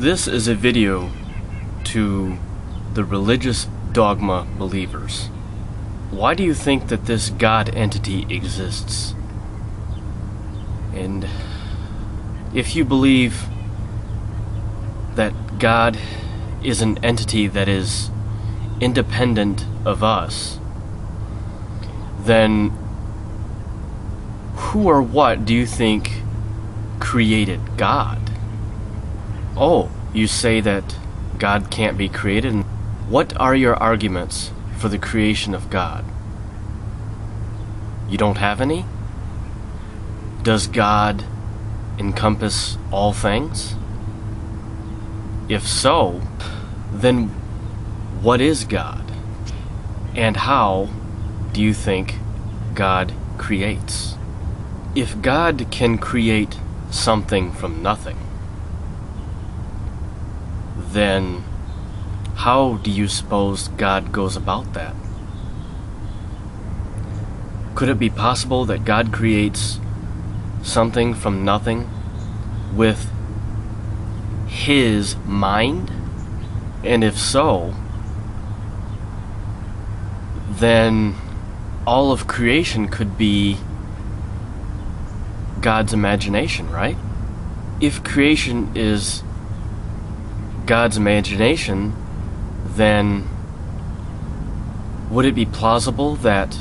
This is a video to the religious dogma believers. Why do you think that this God entity exists? And if you believe that God is an entity that is independent of us, then who or what do you think created God? Oh, you say that God can't be created? What are your arguments for the creation of God? You don't have any? Does God encompass all things? If so, then what is God? And how do you think God creates? If God can create something from nothing, then how do you suppose God goes about that? Could it be possible that God creates something from nothing with His mind? And if so, then all of creation could be God's imagination, right? If creation is God's imagination, then would it be plausible that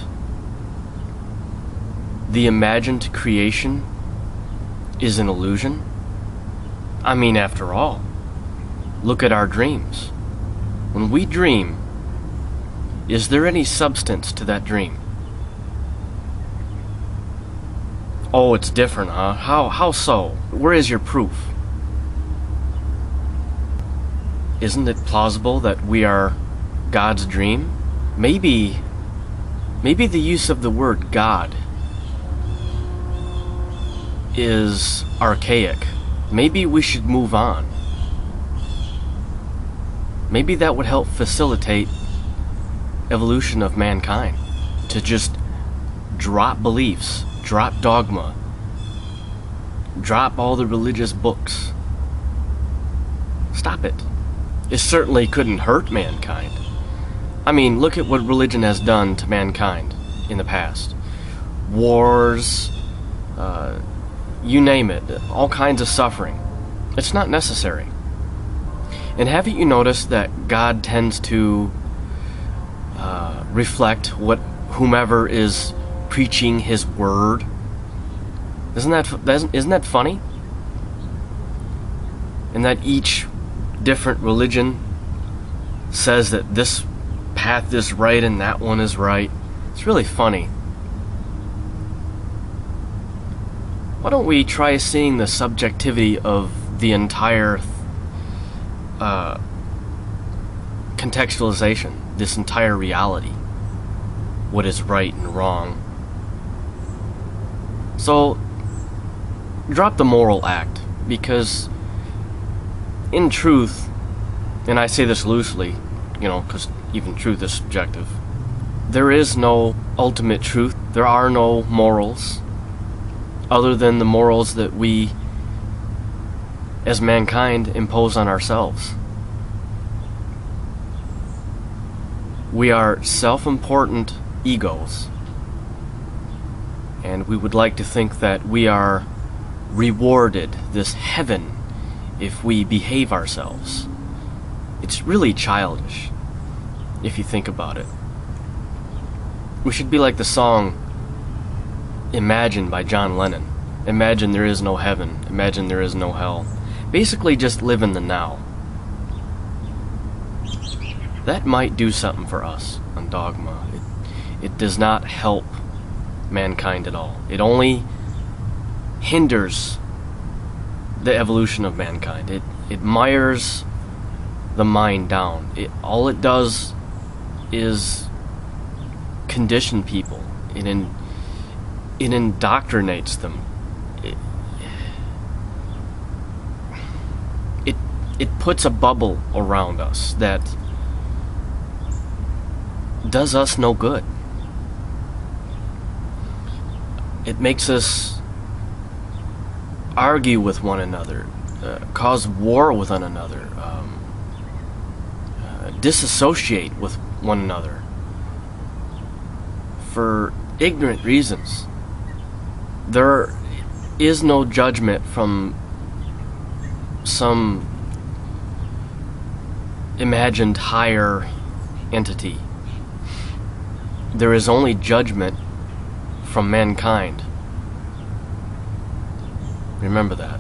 the imagined creation is an illusion? I mean, after all, look at our dreams. When we dream, is there any substance to that dream? Oh, it's different, huh? How so? Where is your proof? Isn't it plausible that we are God's dream? Maybe the use of the word God is archaic. Maybe we should move on. Maybe that would help facilitate evolution of mankind. To just drop beliefs, drop dogma, drop all the religious books. Stop it. It certainly couldn't hurt mankind. I mean, look at what religion has done to mankind in the past. Wars, you name it, all kinds of suffering. It's not necessary. And haven't you noticed that God tends to reflect whomever is preaching His word? Isn't that funny? And that each different religion says that this path is right and that one is right. It's really funny. Why don't we try seeing the subjectivity of the entire contextualization, this entire reality, what is right and wrong. So drop the moral act, because in truth, and I say this loosely, because even truth is subjective, there is no ultimate truth. There are no morals other than the morals that we as mankind impose on ourselves. We are self-important egos, and we would like to think that we are rewarded this heaven if we behave ourselves. It's really childish, if you think about it. We should be like the song Imagine by John Lennon. Imagine there is no heaven. Imagine there is no hell. Basically, just live in the now. That might do something for us on Dogma. It does not help mankind at all. It only hinders the evolution of mankind. It mires the mind down. All it does is condition people. It indoctrinates them. It puts a bubble around us that does us no good. It makes us argue with one another. cause war with one another, disassociate with one another for ignorant reasons. There is no judgment from some imagined higher entity. There is only judgment from mankind. Remember that.